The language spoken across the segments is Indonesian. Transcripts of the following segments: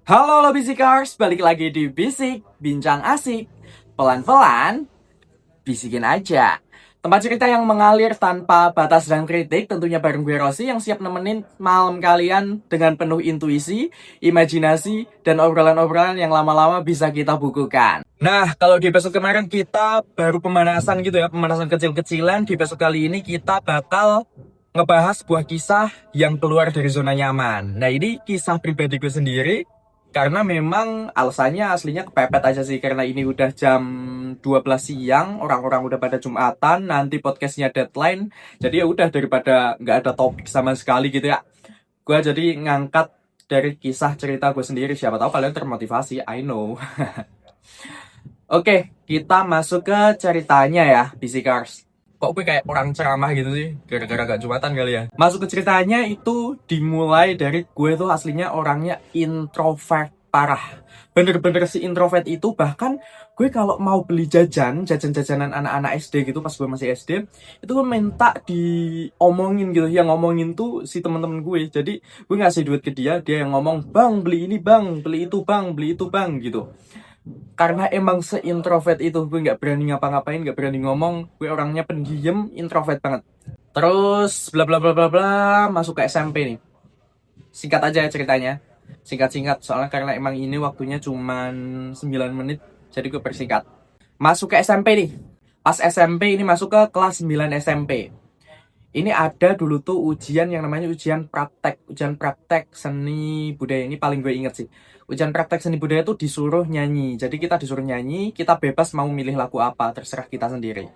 Halo Bisikers, balik lagi di Bisik, Bincang Asik. Pelan-pelan, bisikin aja. Tempat cerita yang mengalir tanpa batas dan kritik, tentunya bareng gue Rossi yang siap nemenin malam kalian dengan penuh intuisi, imajinasi, dan obrolan-obrolan yang lama-lama bisa kita bukukan. Nah, kalau di episode kemarin kita baru pemanasan gitu ya, pemanasan kecil-kecilan. Di episode kali ini kita bakal ngebahas sebuah kisah yang keluar dari zona nyaman. Nah, ini kisah pribadi gue sendiri. Karena memang alasannya aslinya kepepet aja sih. Karena ini udah jam 12 siang, orang-orang udah pada Jumatan, nanti podcastnya deadline. Jadi ya udah, daripada nggak ada topik sama sekali gitu ya, gue jadi ngangkat dari kisah cerita gue sendiri. Siapa tahu kalian termotivasi, I know. Oke, kita masuk ke ceritanya ya, Bisikers. Kok gue kayak orang ceramah gitu sih, gara-gara gak Jumatan kali ya. Masuk ke ceritanya itu dimulai dari gue tuh aslinya orangnya introvert parah. Bener-bener si introvert itu, bahkan gue kalau mau beli jajan-jajanan anak-anak SD gitu pas gue masih SD, itu gue minta diomongin gitu. Yang ngomongin tuh si teman-teman gue. Jadi gue ngasih duit ke dia, dia yang ngomong, "Bang, beli ini bang, beli itu bang, beli itu bang," gitu. Karena emang seintrovert itu, gue nggak berani ngapa-ngapain, nggak berani ngomong. Gue orangnya pendiam, introvert banget. Terus bla bla bla bla bla, masuk ke SMP nih. Singkat aja ya ceritanya, singkat-singkat soalnya karena emang ini waktunya cuman 9 menit, jadi gue persingkat. Masuk ke SMP nih. Pas SMP ini masuk ke kelas 9 SMP. Ini ada dulu tuh ujian yang namanya ujian praktek seni budaya. Ini paling gue inget sih. Ujian praktek seni budaya tuh disuruh nyanyi. Jadi kita disuruh nyanyi, kita bebas mau milih lagu apa, terserah kita sendiri.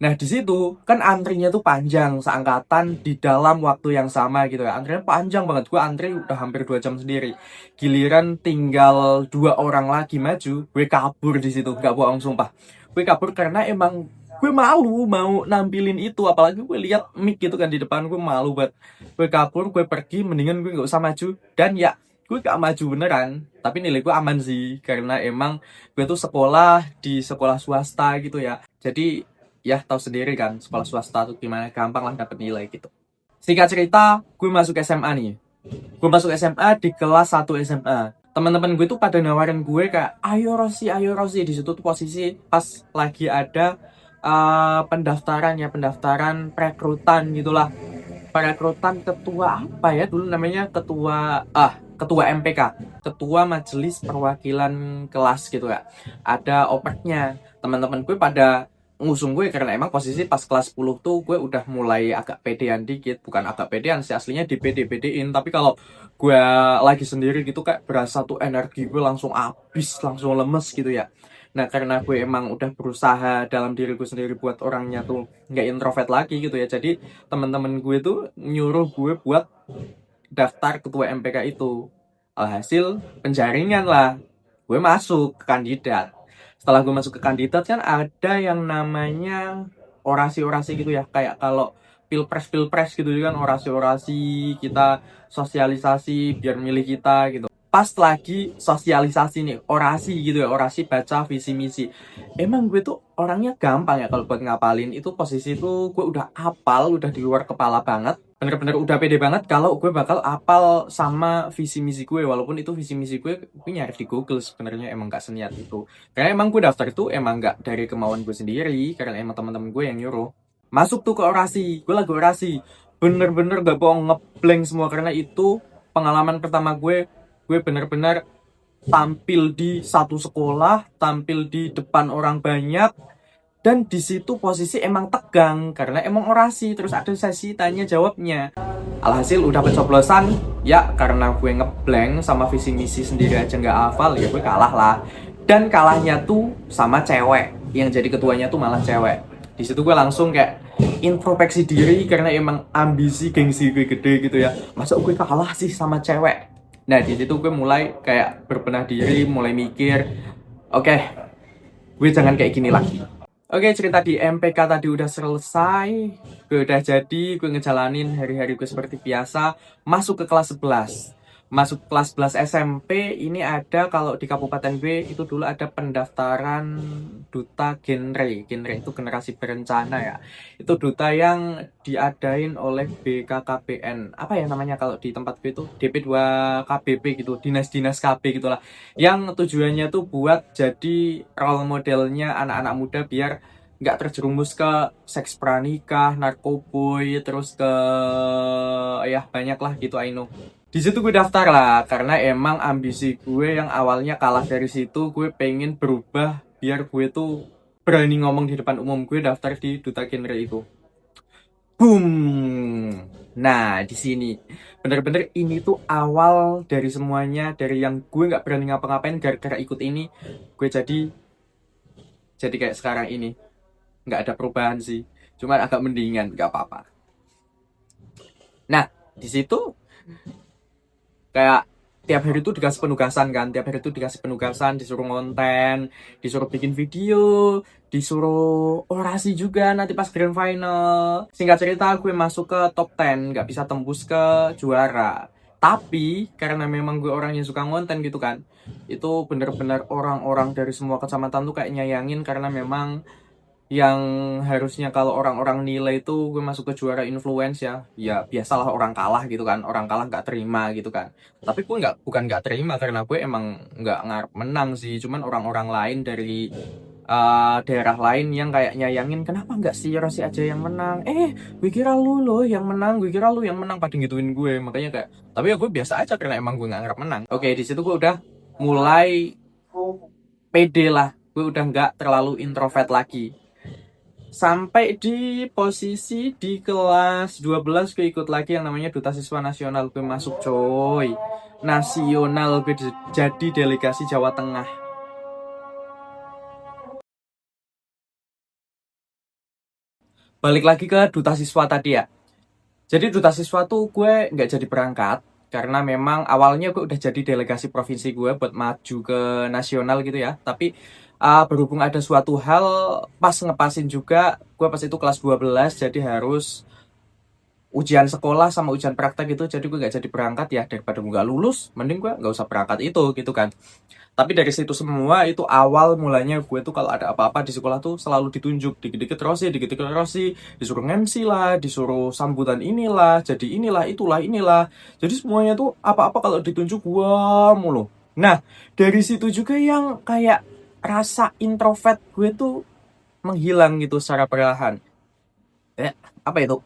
Nah, di situ kan antrinya tuh panjang, seangkatan di dalam waktu yang sama gitu ya. Antrinya panjang banget. Gue antri udah hampir 2 jam sendiri. Giliran tinggal 2 orang lagi maju, gue kabur di situ, gak bohong sumpah. Gue kabur karena emang gue malu mau nampilin itu, apalagi gue lihat mic gitu kan di depan. Gue malu banget. Gue kabur, gue pergi, mendingan gue nggak usah maju. Dan ya, gue gak maju beneran, tapi nilai gue aman sih karena emang gue tuh sekolah di sekolah swasta gitu ya. Jadi ya tahu sendiri kan, sekolah swasta tuh gimana, gampang lah dapet nilai gitu. Singkat cerita, gue masuk SMA nih. Gue masuk SMA di kelas 1 SMA. Teman-teman gue tuh pada nawarin gue kayak, ayo Rosi, ayo Rosi. Di situ tuh posisi pas lagi ada pendaftaran ya, pendaftaran perekrutan gitulah. Perekrutan ketua apa ya dulu namanya, ketua MPK, ketua Majelis Perwakilan Kelas gitu ya. Ada opernya. Teman-teman gue pada ngusung gue karena emang posisi pas kelas 10 tuh gue udah mulai agak pedean dikit. Bukan agak pedean sih, aslinya di pede-pedein, tapi kalau gue lagi sendiri gitu kayak berasa tuh energi gue langsung habis, langsung lemes gitu ya. Nah, karena gue emang udah berusaha dalam diri gue sendiri buat orangnya tuh nggak introvert lagi gitu ya. Jadi teman-teman gue tuh nyuruh gue buat daftar ketua MPK itu. Alhasil penjaringan lah. Gue masuk ke kandidat. Setelah gue masuk ke kandidat kan ada yang namanya orasi-orasi gitu ya. Kayak kalau pilpres-pilpres gitu kan, orasi-orasi kita sosialisasi biar milih kita gitu. Pas lagi sosialisasi nih, orasi gitu ya, orasi baca visi misi. Emang gue tuh orangnya gampang ya kalau buat ngapalin. Itu posisi tuh gue udah apal, udah di luar kepala banget. Bener-bener udah pede banget kalau gue bakal apal sama visi misi gue. Walaupun itu visi misi gue nyari di Google, sebenarnya emang gak seniat itu. Karena emang gue daftar itu emang gak dari kemauan gue sendiri, karena emang teman-teman gue yang nyuruh. Masuk tuh ke orasi, gue lagi orasi. Bener-bener gak bohong, ngeblank semua. Karena itu pengalaman pertama gue bener-bener tampil di satu sekolah, tampil di depan orang banyak, dan di situ posisi emang tegang karena emang orasi, terus ada sesi tanya jawabnya. Alhasil udah pencoblosan, ya karena gue ngeblank sama visi misi sendiri aja nggak hafal, ya gue kalah lah. Dan kalahnya tuh sama cewek, yang jadi ketuanya tuh malah cewek. Di situ gue langsung kayak introspeksi diri karena emang ambisi gengsi gue gede gitu ya. Masa gue kalah sih sama cewek? Nah, di situ gue mulai kayak berbenah diri, mulai mikir, oke, gue jangan kayak gini lagi. Oke, cerita di MPK tadi udah selesai, gue udah jadi, gue ngejalanin hari-hari gue seperti biasa, masuk ke kelas 11. masuk kelas 11 SMP ini ada, kalau di kabupaten gue itu dulu ada pendaftaran duta genre itu generasi berencana ya. Itu duta yang diadain oleh BKKBN, apa ya namanya kalau di tempat gue itu DP2 KBP gitu, dinas-dinas KB gitulah, yang tujuannya tuh buat jadi role modelnya anak-anak muda biar nggak terjerumus ke seks pranikah, narkoboy, terus ke ya banyak lah gitu, I know. Di situ gue daftar lah karena emang ambisi gue yang awalnya kalah dari situ, gue pengen berubah biar gue tuh berani ngomong di depan umum. Gue daftar di duta genre itu. Boom. Nah, di sini bener-bener ini tuh awal dari semuanya, dari yang gue nggak berani ngapa-ngapain gara-gara ikut ini, gue jadi kayak sekarang ini. Nggak ada perubahan sih, cuman agak mendingan, nggak apa-apa. Nah, di situ kayak tiap hari itu dikasih penugasan kan, tiap hari itu dikasih penugasan, disuruh konten, disuruh bikin video, disuruh orasi juga nanti pas grand final. Singkat cerita gue masuk ke top 10, nggak bisa tembus ke juara. Tapi karena memang gue orang yang suka ngonten gitu kan, itu bener-bener orang-orang dari semua kecamatan tuh kayak nyayangin, karena memang yang harusnya kalau orang-orang nilai itu gue masuk ke juara influence ya biasalah orang kalah gitu kan, orang kalah nggak terima gitu kan. Tapi gue bukan nggak terima, karena gue emang nggak ngarep menang sih, cuman orang-orang lain dari daerah lain yang kayak nyayangin, kenapa nggak si Rossi aja yang menang, gue kira lu loh yang menang, gue kira lu yang menang, pada gituin gue. Makanya kayak, tapi ya gue biasa aja karena emang gue nggak ngarep menang. Oke, di situ gue udah mulai pede lah, gue udah nggak terlalu introvert lagi. Sampai di posisi di kelas 12 gue ikut lagi yang namanya Duta Siswa Nasional, gue masuk coy. Nasional, gue jadi delegasi Jawa Tengah. Balik lagi ke Duta Siswa tadi ya. Jadi Duta Siswa tuh gue nggak jadi berangkat karena memang awalnya gue udah jadi delegasi provinsi gue buat maju ke nasional gitu ya. Tapi berhubung ada suatu hal pas ngepasin juga, gue pas itu kelas 12 jadi harus ujian sekolah sama ujian praktek gitu, jadi gue gak jadi berangkat. Ya daripada gue gak lulus, mending gue gak usah berangkat itu gitu kan. Tapi dari situ semua itu awal mulanya gue tuh kalau ada apa-apa di sekolah tuh selalu ditunjuk, dikit-dikit Rossi, dikit-dikit Rossi, disuruh MC lah, disuruh sambutan inilah, jadi inilah, itulah, inilah. Jadi semuanya tuh apa-apa kalau ditunjuk wah mulu. Nah, dari situ juga yang kayak rasa introvert gue tuh menghilang gitu secara perlahan. Apa itu?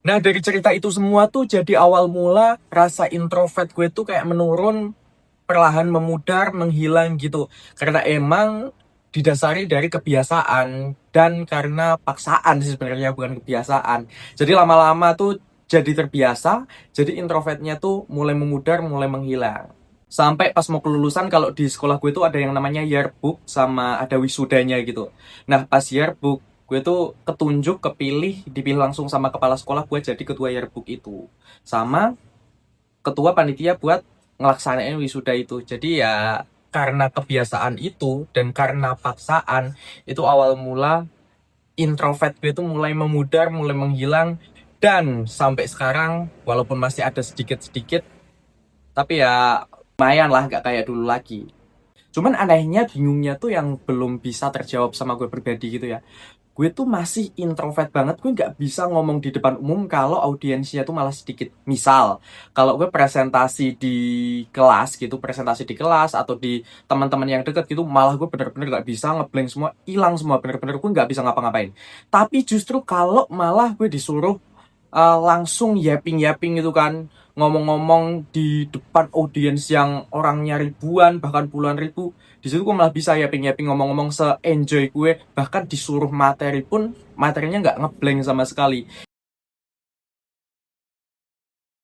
Nah, dari cerita itu semua tuh jadi awal mula rasa introvert gue tuh kayak menurun, perlahan memudar, menghilang gitu. Karena emang didasari dari kebiasaan dan karena paksaan sih sebenarnya, bukan kebiasaan. Jadi lama-lama tuh jadi terbiasa, jadi introvertnya tuh mulai memudar, mulai menghilang. Sampai pas mau kelulusan, kalau di sekolah gue tuh ada yang namanya yearbook sama ada wisudanya gitu. Nah, pas yearbook gue tuh ketunjuk, kepilih, dipilih langsung sama kepala sekolah buat jadi ketua yearbook itu, sama ketua panitia buat ngelaksanain wisuda itu. Jadi ya karena kebiasaan itu dan karena paksaan itu awal mula introvert gue itu mulai memudar, mulai menghilang, dan sampai sekarang walaupun masih ada sedikit-sedikit, tapi ya lumayan lah, gak kayak dulu lagi. Cuman anehnya, bingungnya tuh yang belum bisa terjawab sama gue pribadi gitu ya. Gue tuh masih introvert banget, gue nggak bisa ngomong di depan umum kalau audiensnya tuh malah sedikit. Misal, kalau gue presentasi di kelas gitu, presentasi di kelas atau di teman-teman yang deket gitu, malah gue bener-bener nggak bisa, ngeblank semua, hilang semua, bener-bener gue nggak bisa ngapa-ngapain. Tapi justru kalau malah gue disuruh langsung yapping-yapping gitu kan, ngomong-ngomong di depan audiens yang orangnya ribuan bahkan puluhan ribu, di situ gue malah bisa yapping-yapping, ngomong-ngomong se-enjoy gue, bahkan disuruh materi pun materinya nggak ngeblank sama sekali.